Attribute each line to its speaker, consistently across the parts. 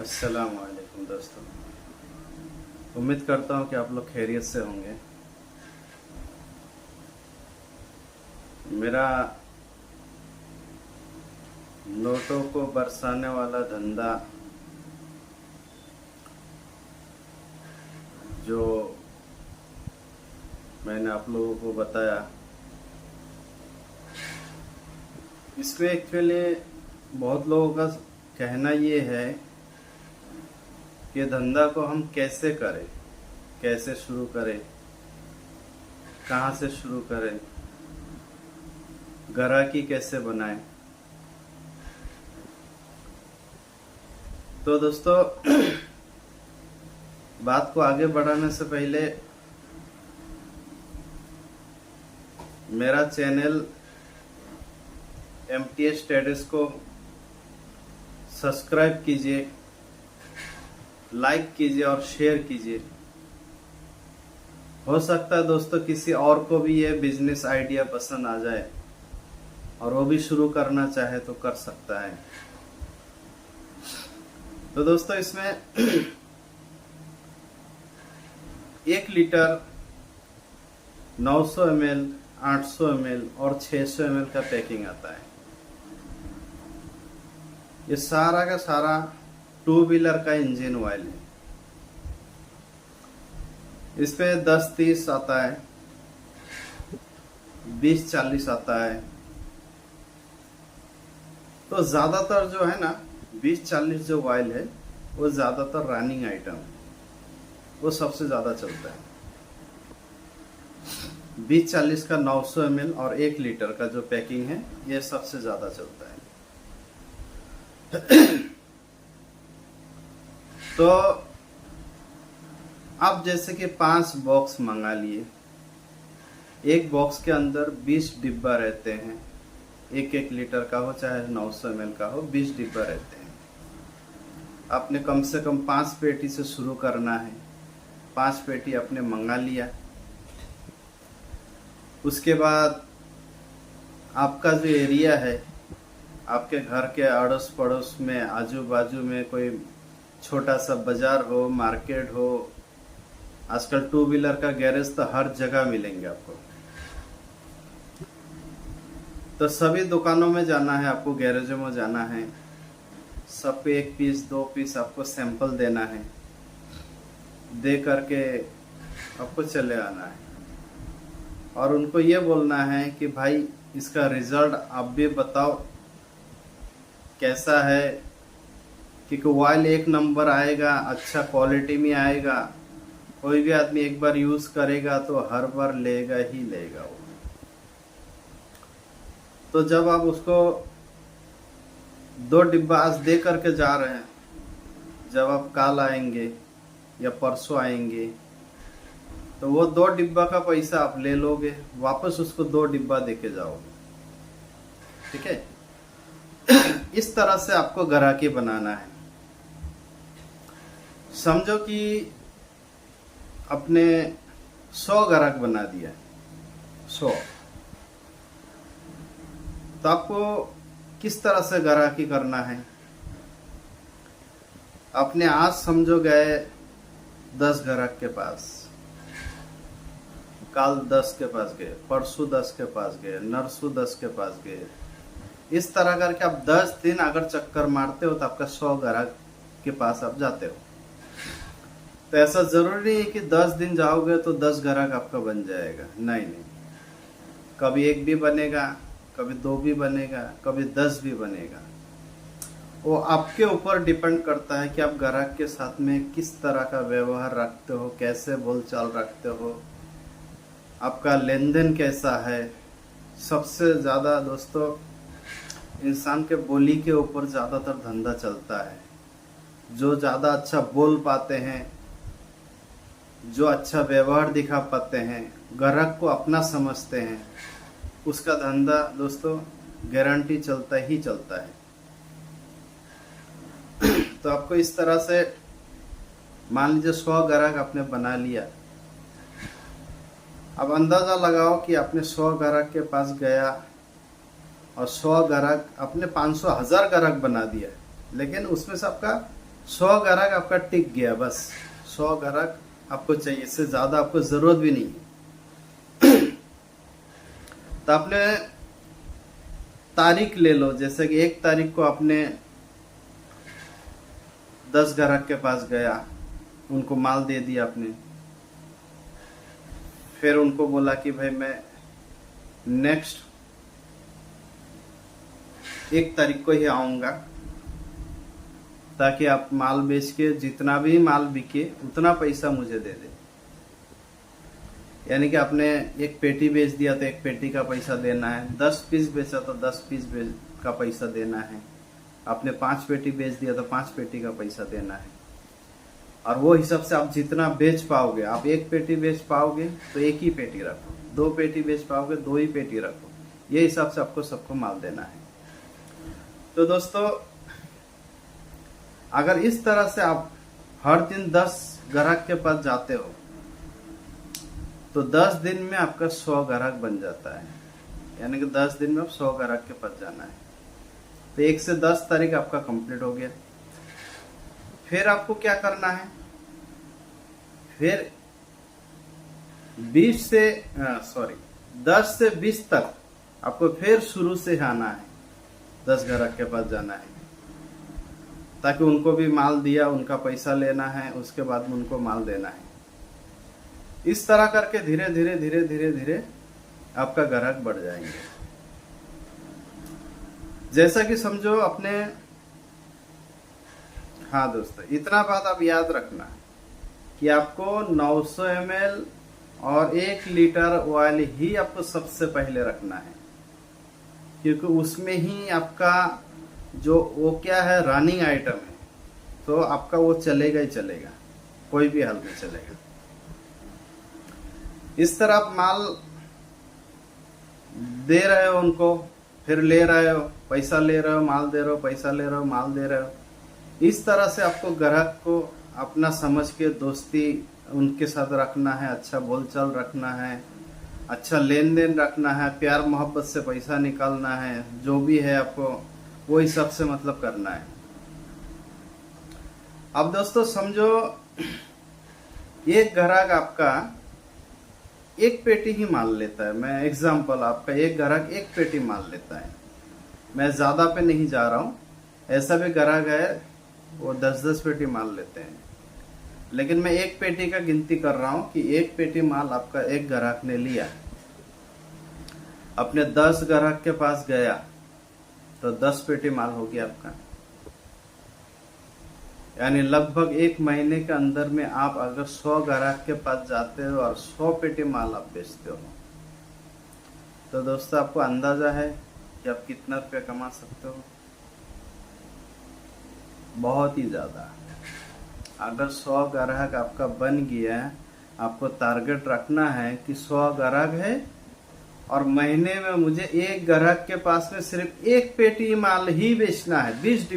Speaker 1: अस्सलाम वालेकुम दोस्तों। उम्मीद करता हूँ कि आप लोग खैरियत से होंगे। मेरा नोटों को बरसाने वाला धंधा जो मैंने आप लोगों को बताया, इसमें एक्चुअली बहुत लोगों का कहना ये है कि धंधा को हम कैसे करें, कैसे शुरू करें, कहाँ से शुरू करें, ग्राहकी कैसे बनाएं। तो दोस्तों बात को आगे बढ़ाने से पहले मेरा चैनल MTS स्टेटस को सब्सक्राइब कीजिए, लाइक कीजिए और शेयर कीजिए। हो सकता है दोस्तों किसी और को भी ये बिजनेस आइडिया पसंद आ जाए और वो भी शुरू करना चाहे तो कर सकता है। तो दोस्तों इसमें 1 लीटर 900 ml 800 ml और 600 ml का पैकिंग आता है। ये सारा का सारा 2 व्हीलर का इंजन ऑयल है। इस पे 10-30 आता है, 20-40 आता है। तो ज्यादातर जो है ना 20-40 जो ऑयल है वो ज्यादातर रनिंग आइटम, वो सबसे ज्यादा चलता है। 20-40 का 900 ml और 1 लीटर का जो पैकिंग है ये सबसे ज्यादा चलता है। तो आप जैसे कि 5 बॉक्स मंगा लिए, एक बॉक्स के अंदर 20 डिब्बा रहते हैं। 1-1 लीटर का हो चाहे 900 ml का हो, 20 डिब्बा रहते हैं। आपने कम से कम 5 पेटी से शुरू करना है। 5 पेटी आपने मंगा लिया। उसके बाद आपका जो एरिया है, आपके घर के अड़ोस पड़ोस में, आजू बाजू में कोई छोटा सा बाजार हो, मार्केट हो। आजकल 2 व्हीलर का गैरेज तो हर जगह मिलेंगे आपको। तो सभी दुकानों में जाना है आपको, गैरेजों में जाना है। सब पे 1 पीस 2 पीस आपको सैंपल देना है। दे करके आपको चले आना है और उनको ये बोलना है कि भाई इसका रिजल्ट आप भी बताओ कैसा है, क्योंकि ऑयल 1 नंबर आएगा, अच्छा क्वालिटी में आएगा। कोई भी आदमी एक बार यूज करेगा तो हर बार लेगा ही लेगा वो। तो जब आप उसको 2 डिब्बा आज दे करके जा रहे हैं, जब आप कल आएंगे या परसों आएंगे तो वो 2 डिब्बा का पैसा आप ले लोगे, वापस उसको 2 डिब्बा देके जाओगे। ठीक है। इस तरह से आपको ग्राहकी बनाना है। समझो कि अपने 100 ग्राहक बना दिया, 100। तो आपको किस तरह से ग्राहकी करना है? अपने आज समझो गए 10 ग्राहक के पास, कल 10 के पास गए, परसों 10 के पास गए, नरसों 10 के पास गए। इस तरह करके आप 10 दिन अगर चक्कर मारते हो तो आपका 100 ग्राहक के पास आप जाते हो। तो ऐसा जरूरी है कि 10 दिन जाओगे तो 10 ग्राहक आपका बन जाएगा। नहीं, कभी 1 भी बनेगा, कभी 2 भी बनेगा, कभी 10 भी बनेगा। वो आपके ऊपर डिपेंड करता है कि आप ग्राहक के साथ में किस तरह का व्यवहार रखते हो, कैसे बोलचाल रखते हो, आपका लेन देन कैसा है। सबसे ज्यादा दोस्तों इंसान के बोली के ऊपर ज्यादातर धंधा चलता है। जो ज्यादा अच्छा बोल पाते हैं, जो अच्छा व्यवहार दिखा पाते हैं, ग्राहक को अपना समझते हैं, उसका धंधा दोस्तों गारंटी चलता ही चलता है। तो आपको इस तरह से मान लीजिए 100 ग्राहक आपने बना लिया। अब अंदाजा लगाओ कि आपने 100 ग्राहक के पास गया और 100 ग्राहक अपने 500 1000 ग्राहक बना दिया, लेकिन उसमें से आपका 100 ग्राहक आपका टिक गया, बस 100 ग्राहक आपको चाहिए, इससे ज्यादा आपको जरूरत भी नहीं है। तो आपने तारीख ले लो, जैसे कि 1 तारीख को आपने 10 ग्राहक के पास गया, उनको माल दे दिया आपने, फिर उनको बोला कि भाई मैं नेक्स्ट 1 तारीख को ही आऊंगा, ताकि आप माल बेच के जितना भी माल बिके उतना पैसा मुझे दे दे। यानी कि आपने 1 पेटी बेच दिया तो 1 पेटी का पैसा देना है, 10 पीस बेचा तो 10 पीस का पैसा देना है, आपने 5 पेटी बेच दिया तो 5 पेटी का पैसा देना है। और वो हिसाब से आप जितना बेच पाओगे, आप 1 पेटी बेच पाओगे तो 1 ही पेटी रखो, 2 पेटी बेच पाओगे 2 ही पेटी रखो, ये हिसाब से आपको सबको माल देना है। तो दोस्तों, अगर इस तरह से आप हर दिन 10 ग्राहक के पास जाते हो तो 10 दिन में आपका 100 ग्राहक बन जाता है। यानी कि 10 दिन में आप 100 ग्राहक के पास जाना है। तो 1 से 10 तारीख आपका कंप्लीट हो गया। फिर आपको क्या करना है, फिर 10 से 20 तक आपको फिर शुरू से आना है, 10 ग्राहक के पास जाना है, ताकि उनको भी माल दिया, उनका पैसा लेना है, उसके बाद में उनको माल देना है। इस तरह करके धीरे धीरे धीरे धीरे धीरे आपका ग्राहक बढ़ जाएंगे। जैसा कि समझो अपने, हाँ दोस्तों, इतना बात आप याद रखना कि आपको 900 ml और 1 लीटर ऑयल ही आपको सबसे पहले रखना है, क्योंकि उसमें ही आपका जो वो क्या है, रनिंग आइटम है, तो आपका वो चलेगा ही चलेगा, कोई भी हाल में चलेगा। इस तरह आप माल दे रहे हो उनको, फिर ले रहे हो, पैसा ले रहे हो, माल दे रहे हो, पैसा ले रहे हो, माल दे रहे हो। इस तरह से आपको ग्राहक को अपना समझ के दोस्ती उनके साथ रखना है, अच्छा बोलचाल रखना है, अच्छा लेन देन रखना है, प्यार मोहब्बत से पैसा निकालना है, जो भी है आपको वो हिसाब से मतलब करना है। अब दोस्तों समझो, एक ग्राहक आपका 1 पेटी ही माल लेता है। मैं एग्जांपल, आपका एक ग्राहक 1 पेटी माल लेता है, मैं ज्यादा पे नहीं जा रहा हूं। ऐसा भी ग्राहक है वो 10-10 पेटी माल लेते हैं, लेकिन मैं 1 पेटी का गिनती कर रहा हूं कि 1 पेटी माल आपका एक ग्राहक ने लिया, अपने 10 ग्राहक के पास गया तो 10 पेटी माल हो गया आपका। यानी लगभग 1 महीने के अंदर में आप अगर 100 ग्राहक के पास जाते हो और 100 पेटी माल आप बेचते हो, तो दोस्तों आपको अंदाजा है कि आप कितना रुपया कमा सकते हो? बहुत ही ज्यादा। अगर 100 ग्राहक आपका बन गया, आपको टारगेट रखना है कि 100 ग्राहक है और महीने में मुझे 1 ग्राहक के पास में सिर्फ 1 पेटी माल ही बेचना है। 20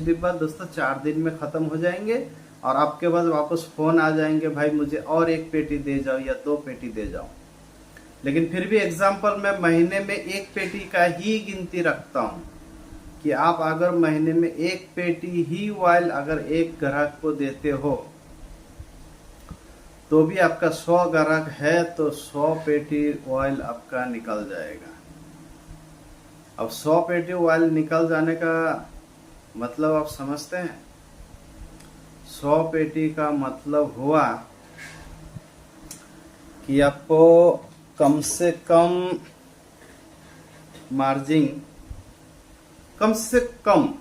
Speaker 1: डिब्बा दोस्तों 4 दिन में खत्म हो जाएंगे और आपके पास वापस फोन आ जाएंगे, भाई मुझे और 1 पेटी दे जाओ या 2 पेटी दे जाओ। लेकिन फिर भी एग्जाम्पल मैं महीने में 1 पेटी का ही गिनती रखता हूं कि आप अगर महीने में 1 पेटी ही ऑयल अगर 1 ग्राहक को देते हो तो भी आपका 100 ग्राहक है तो 100 पेटी ऑयल आपका निकल जाएगा। अब 100 पेटी ऑयल निकल जाने का मतलब आप समझते हैं? 100 पेटी का मतलब हुआ कि आपको कम से कम मार्जिन, कम से कम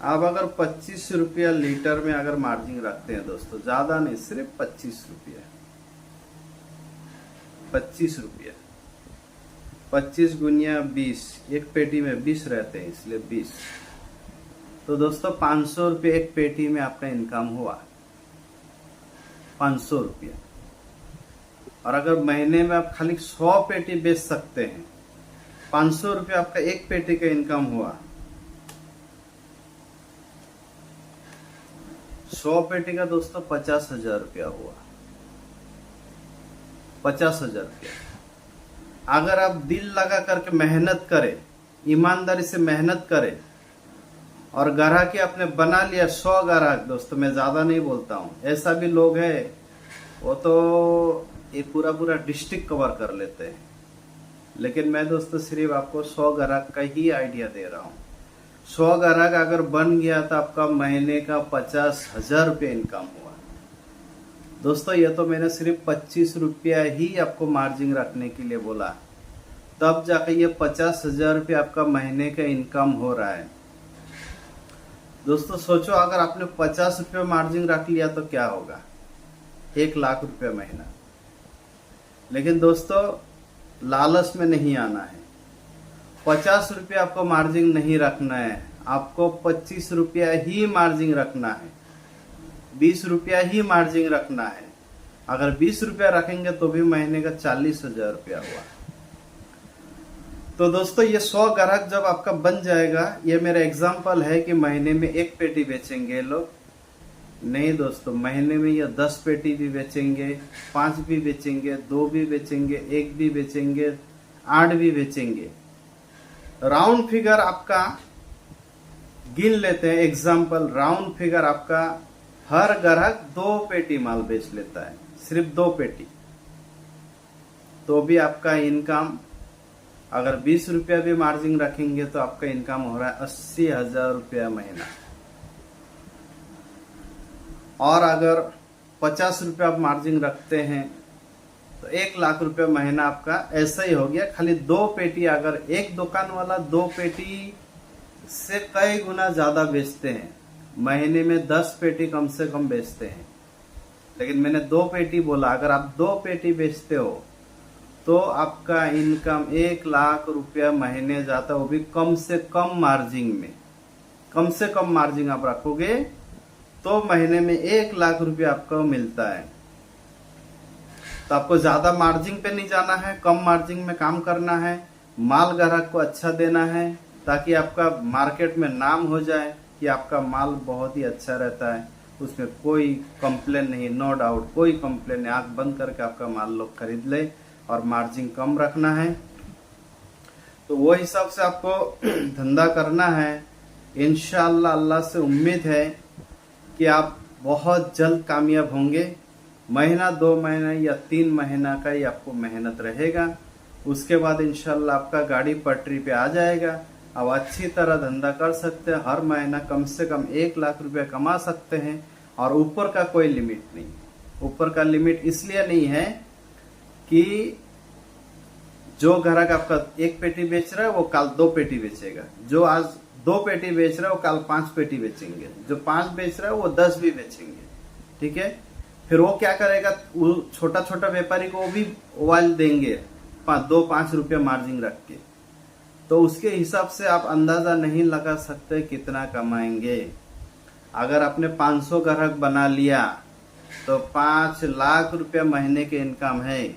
Speaker 1: आप अगर 25 रुपया लीटर में अगर मार्जिन रखते हैं दोस्तों, ज्यादा नहीं, सिर्फ 25 रुपया, 25 रुपया, 25 गुनिया 20, 1 पेटी में 20 रहते हैं इसलिए 20, तो दोस्तों 500 रुपये 1 पेटी में आपका इनकम हुआ, 500 रुपया। और अगर महीने में आप खाली 100 पेटी बेच सकते हैं, 500 रुपये आपका 1 पेटी का इनकम हुआ। 100 पेटी का दोस्तों 50,000 रुपया हुआ, 50,000 रुपया। अगर आप दिल लगा करके मेहनत करें, ईमानदारी से मेहनत करें और ग्राहकी आपने बना लिया 100 ग्राहक, दोस्तों मैं ज्यादा नहीं बोलता हूँ, ऐसा भी लोग है वो तो ये पूरा पूरा डिस्ट्रिक्ट कवर कर लेते हैं। लेकिन मैं दोस्तों सिर्फ आपको 100 ग्राहक का ही आइडिया दे रहा हूँ। 100 ग्राहक अगर बन गया तो आपका महीने का 50,000 रुपये इनकम हुआ। दोस्तों ये तो मैंने सिर्फ 25 रुपया ही आपको मार्जिन रखने के लिए बोला, तब जाके ये 50,000 रुपये आपका महीने का इनकम हो रहा है। दोस्तों सोचो अगर आपने 50 रुपये मार्जिन रख लिया तो क्या होगा, 1 लाख रुपये महीना। लेकिन दोस्तों लालच में नहीं आना है, 50 रुपये आपको मार्जिन नहीं रखना है, आपको 25 रुपया ही मार्जिन रखना है, 20 रुपया ही मार्जिन रखना है। अगर 20 रुपया रखेंगे तो भी महीने का 40,000 रुपया हुआ। तो दोस्तों ये 100 ग्राहक जब आपका बन जाएगा, ये मेरा एग्जांपल है कि महीने में 1 पेटी बेचेंगे लोग, नहीं दोस्तों महीने में ये 10 पेटी भी बेचेंगे, 5 भी बेचेंगे, 2 भी बेचेंगे, 1 भी बेचेंगे, 8 भी बेचेंगे। राउंड फिगर आपका गिन लेते हैं, एग्जांपल राउंड फिगर आपका हर ग्राहक 2 पेटी माल बेच लेता है, सिर्फ 2 पेटी, तो भी आपका इनकम अगर 20 रुपया भी मार्जिन रखेंगे तो आपका इनकम हो रहा है 80,000 रुपया महीना। और अगर 50 रुपया आप मार्जिन रखते हैं तो 1 लाख रुपया महीना आपका ऐसा ही हो गया। खाली 2 पेटी, अगर एक दुकान वाला 2 पेटी से कई गुना ज्यादा बेचते हैं, महीने में 10 पेटी कम से कम बेचते हैं, लेकिन मैंने 2 पेटी बोला, अगर आप 2 पेटी बेचते हो तो आपका इनकम 1 लाख रुपया महीने जाता है, वो भी कम से कम मार्जिन में। कम से कम मार्जिन आप रखोगे तो महीने में 1 लाख रुपया आपको मिलता है। तो आपको ज्यादा मार्जिन पे नहीं जाना है, कम मार्जिन में काम करना है, माल ग्राहक को अच्छा देना है, ताकि आपका मार्केट में नाम हो जाए कि आपका माल बहुत ही अच्छा रहता है, उसमें कोई कंप्लेन नहीं, नो डाउट कोई कंप्लेन नहीं। आंख बंद करके आपका माल लोग खरीद ले और मार्जिन कम रखना है। तो वो हिसाब से आपको धंधा करना है। इंशाअल्लाह अल्लाह से उम्मीद है कि आप बहुत जल्द कामयाब होंगे। महीना 2 महीना या 3 महीना का ही आपको मेहनत रहेगा, उसके बाद इंशाअल्लाह आपका गाड़ी पटरी पे आ जाएगा। अब अच्छी तरह धंधा कर सकते हैं, हर महीना कम से कम 1 लाख रुपया कमा सकते हैं, और ऊपर का कोई लिमिट नहीं। ऊपर का लिमिट इसलिए नहीं है कि जो ग्राहक आपका 1 पेटी बेच रहा है वो कल 2 पेटी बेचेगा, जो आज 2 पेटी बेच रहा है वो कल 5 पेटी बेचेंगे, जो 5 बेच रहा है वो 10 भी बेचेंगे। ठीक है, फिर वो क्या करेगा, वो छोटा छोटा व्यापारी को वो भी ऑयल देंगे 2-5 रुपया मार्जिन रख के। तो उसके हिसाब से आप अंदाजा नहीं लगा सकते कितना कमाएंगे। अगर आपने 500 ग्राहक बना लिया तो 5 लाख रुपया महीने के इनकम है।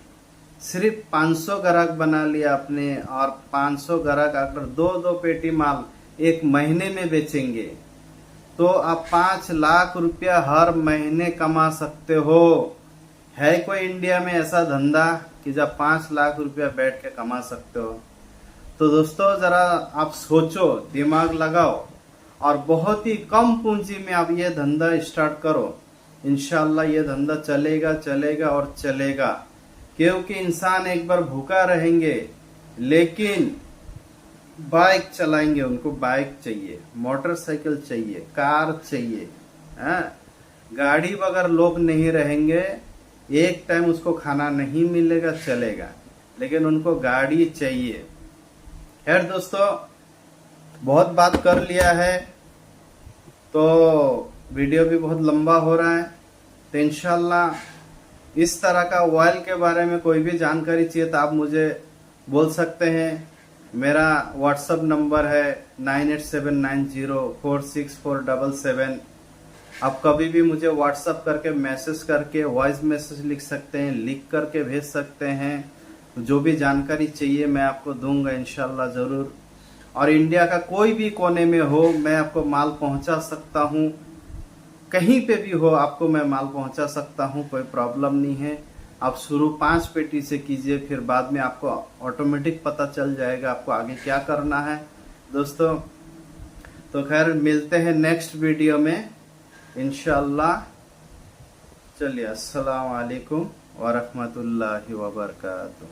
Speaker 1: सिर्फ 500 ग्राहक बना लिया आपने, और 500 ग्राहक अगर 2-2 पेटी माल एक महीने में बेचेंगे तो आप 5 लाख रुपया हर महीने कमा सकते हो। है कोई इंडिया में ऐसा धंधा कि जब 5 लाख रुपया बैठ के कमा सकते हो? तो दोस्तों जरा आप सोचो, दिमाग लगाओ, और बहुत ही कम पूंजी में आप ये धंधा स्टार्ट करो। इंशाल्लाह ये धंधा चलेगा चलेगा और चलेगा, क्योंकि इंसान एक बार भूखा रहेंगे लेकिन बाइक चलाएंगे, उनको बाइक चाहिए, मोटरसाइकिल चाहिए, कार चाहिए, गाड़ी बगैर लोग नहीं रहेंगे। एक टाइम उसको खाना नहीं मिलेगा चलेगा, लेकिन उनको गाड़ी चाहिए। खैर दोस्तों, बहुत बात कर लिया है तो वीडियो भी बहुत लंबा हो रहा है। तो इंशाल्लाह इस तरह का ऑयल के बारे में कोई भी जानकारी चाहिए तो आप मुझे बोल सकते हैं। मेरा व्हाट्सअप नंबर है 9879046477। आप कभी भी मुझे व्हाट्सअप करके मैसेज करके वॉइस मैसेज लिख सकते हैं, लिख करके भेज सकते हैं। जो भी जानकारी चाहिए मैं आपको दूंगा इंशाल्लाह जरूर। और इंडिया का कोई भी कोने में हो मैं आपको माल पहुंचा सकता हूं, कहीं पे भी हो आपको मैं माल पहुंचा सकता हूं, कोई प्रॉब्लम नहीं है। आप शुरू 5 पेटी से कीजिए, फिर बाद में आपको ऑटोमेटिक पता चल जाएगा आपको आगे क्या करना है। दोस्तों तो खैर मिलते हैं नेक्स्ट वीडियो में इंशाल्लाह। चलिए, अस्सलाम वालेकुम व रहमतुल्लाहि व बरकातुहू।